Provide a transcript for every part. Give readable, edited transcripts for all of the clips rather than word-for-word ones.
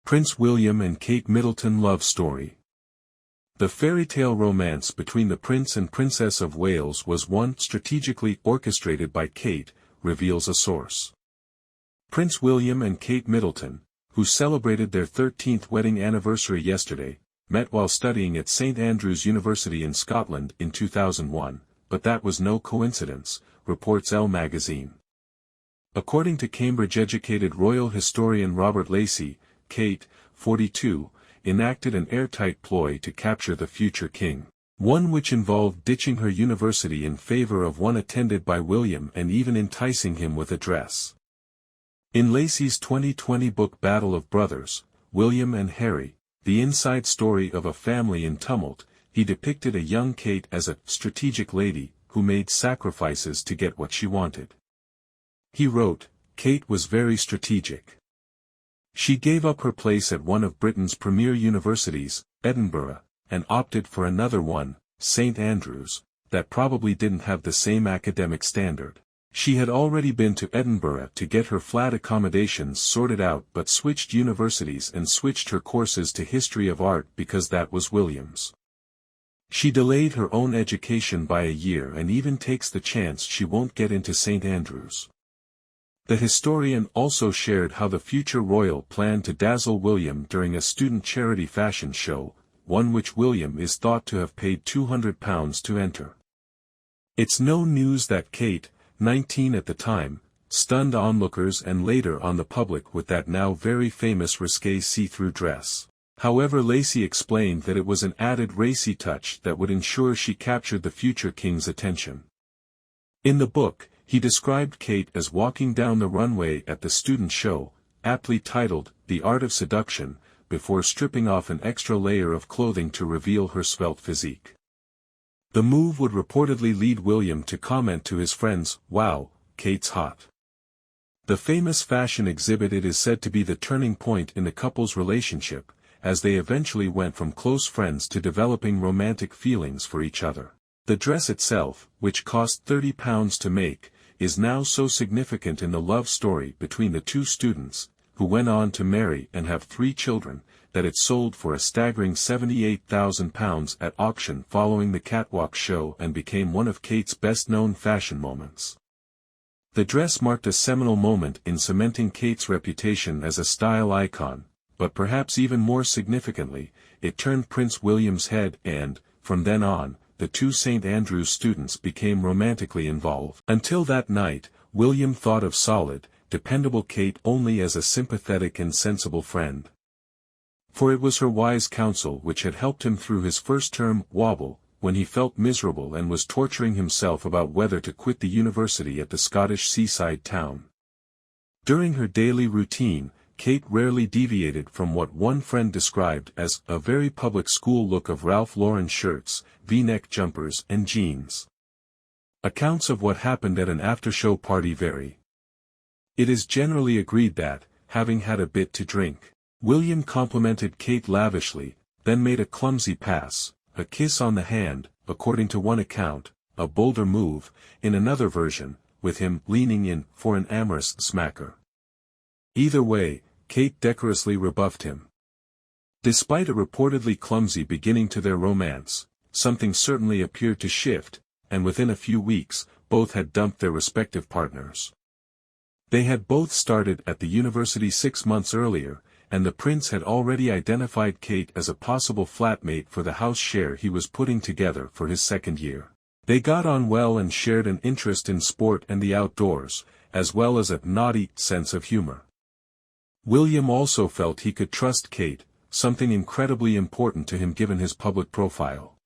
Prince William and Kate Middleton love story. The fairy tale romance between the Prince and Princess of Wales was one strategically orchestrated by Kate, reveals a source. Prince William and Kate Middleton, who celebrated their 13th wedding anniversary yesterday, met while studying at St Andrews University in Scotland in 2001, but that was no coincidence, reports Elle magazine. According to Cambridge-educated royal historian Robert Lacey, Kate, 42, enacted an airtight ploy to capture the future king, one which involved ditching her university in favor of one attended by William and even enticing him with a dress. In Lacey's 2020 book Battle of Brothers, William and Harry, the inside story of a family in tumult, he depicted a young Kate as a strategic lady who made sacrifices to get what she wanted. He wrote, "Kate was very strategic. She gave up her place at one of Britain's premier universities, Edinburgh, and opted for another one, St Andrews, that probably didn't have the same academic standard. She had already been to Edinburgh to get her flat accommodations sorted out but switched universities and switched her courses to history of art because that was William's. She delayed her own education by a year and even takes the chance she won't get into St Andrews." The historian also shared how the future royal planned to dazzle William during a student charity fashion show, one which William is thought to have paid £200 to enter. It's no news that Kate, 19 at the time, stunned onlookers and later on the public with that now very famous risque see-through dress. However, Lacey explained that it was an added racy touch that would ensure she captured the future king's attention. In the book, he described Kate as walking down the runway at the student show, aptly titled, "The Art of Seduction," before stripping off an extra layer of clothing to reveal her svelte physique. The move would reportedly lead William to comment to his friends, "Wow, Kate's hot." The famous fashion exhibit is said to be the turning point in the couple's relationship, as they eventually went from close friends to developing romantic feelings for each other. The dress itself, which cost £30 to make, is now so significant in the love story between the two students, who went on to marry and have 3 children, that it sold for a staggering £78,000 at auction following the catwalk show and became one of Kate's best-known fashion moments. The dress marked a seminal moment in cementing Kate's reputation as a style icon, but perhaps even more significantly, it turned Prince William's head and, from then on, the two St Andrews students became romantically involved. Until that night, William thought of solid, dependable Kate only as a sympathetic and sensible friend. For it was her wise counsel which had helped him through his first-term wobble, when he felt miserable and was torturing himself about whether to quit the university at the Scottish seaside town. During her daily routine, Kate rarely deviated from what one friend described as a very public school look of Ralph Lauren shirts, V-neck jumpers and jeans. Accounts of what happened at an after-show party vary. It is generally agreed that, having had a bit to drink, William complimented Kate lavishly, then made a clumsy pass, a kiss on the hand, according to one account, a bolder move, in another version, with him leaning in for an amorous smacker. Either way, Kate decorously rebuffed him. Despite a reportedly clumsy beginning to their romance, something certainly appeared to shift, and within a few weeks, both had dumped their respective partners. They had both started at the university 6 months earlier, and the prince had already identified Kate as a possible flatmate for the house share he was putting together for his second year. They got on well and shared an interest in sport and the outdoors, as well as a naughty sense of humor. William also felt he could trust Kate, something incredibly important to him given his public profile.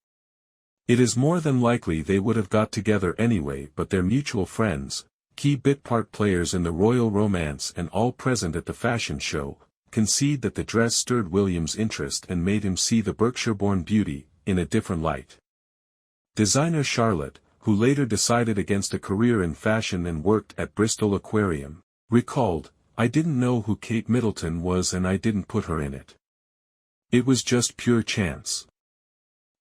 It is more than likely they would have got together anyway, but their mutual friends, key bit part players in the royal romance and all present at the fashion show, concede that the dress stirred William's interest and made him see the Berkshire-born beauty in a different light. Designer Charlotte, who later decided against a career in fashion and worked at Bristol Aquarium, recalled, "I didn't know who Kate Middleton was and I didn't put her in it. It was just pure chance.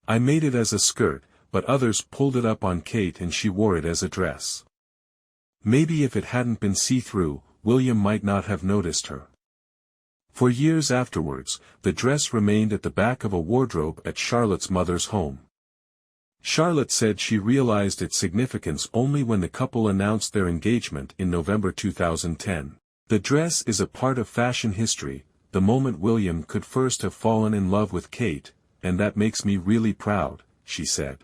I made it as a skirt, but others pulled it up on Kate and she wore it as a dress. Maybe if it hadn't been see-through, William might not have noticed her." For years afterwards, the dress remained at the back of a wardrobe at Charlotte's mother's home. Charlotte said she realized its significance only when the couple announced their engagement in November 2010. The dress is a part of fashion history, the moment William could first have fallen in love with Kate, and that makes me really proud, she said.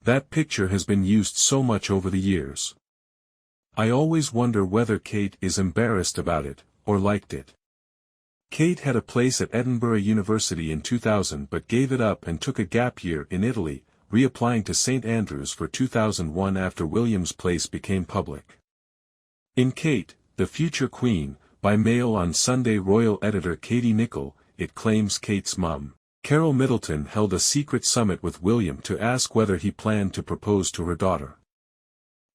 That picture has been used so much over the years. I always wonder whether Kate is embarrassed about it, or liked it. Kate had a place at Edinburgh University in 2000 but gave it up and took a gap year in Italy, reapplying to St Andrews for 2001 after William's place became public. In Kate, the Future Queen, by Mail on Sunday royal editor Katie Nicholl, it claims Kate's mum, Carol Middleton, held a secret summit with William to ask whether he planned to propose to her daughter.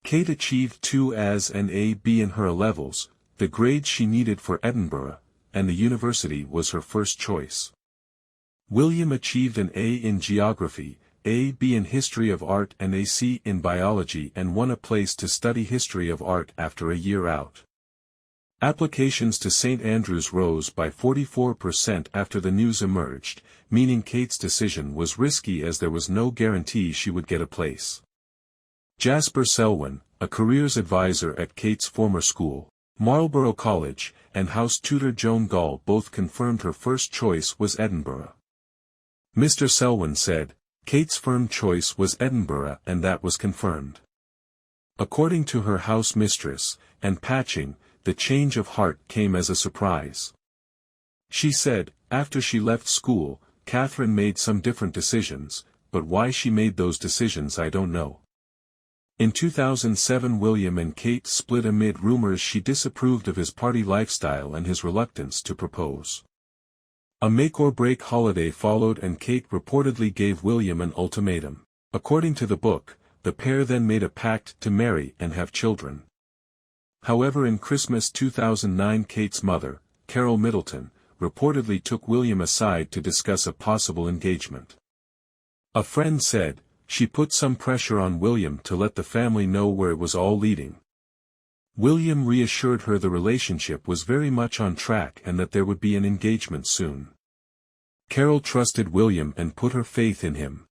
Kate achieved 2As and A/B in her A-levels, the grades she needed for Edinburgh, and the university was her first choice. William achieved an A in geography, A/B in history of art and a C in biology and won a place to study history of art after a year out. Applications to St Andrews rose by 44% after the news emerged, meaning Kate's decision was risky as there was no guarantee she would get a place. Jasper Selwyn, a careers advisor at Kate's former school, Marlborough College, and house tutor Joan Gall both confirmed her first choice was Edinburgh. Mr. Selwyn said, Kate's firm choice was Edinburgh and that was confirmed. According to her house mistress, and Patching, the change of heart came as a surprise. She said, after she left school, Catherine made some different decisions, but why she made those decisions I don't know. In 2007 William and Kate split amid rumors she disapproved of his party lifestyle and his reluctance to propose. A make-or-break holiday followed and Kate reportedly gave William an ultimatum. According to the book, the pair then made a pact to marry and have children. However, in Christmas 2009 Kate's mother, Carol Middleton, reportedly took William aside to discuss a possible engagement. A friend said, she put some pressure on William to let the family know where it was all leading. William reassured her the relationship was very much on track and that there would be an engagement soon. Carol trusted William and put her faith in him.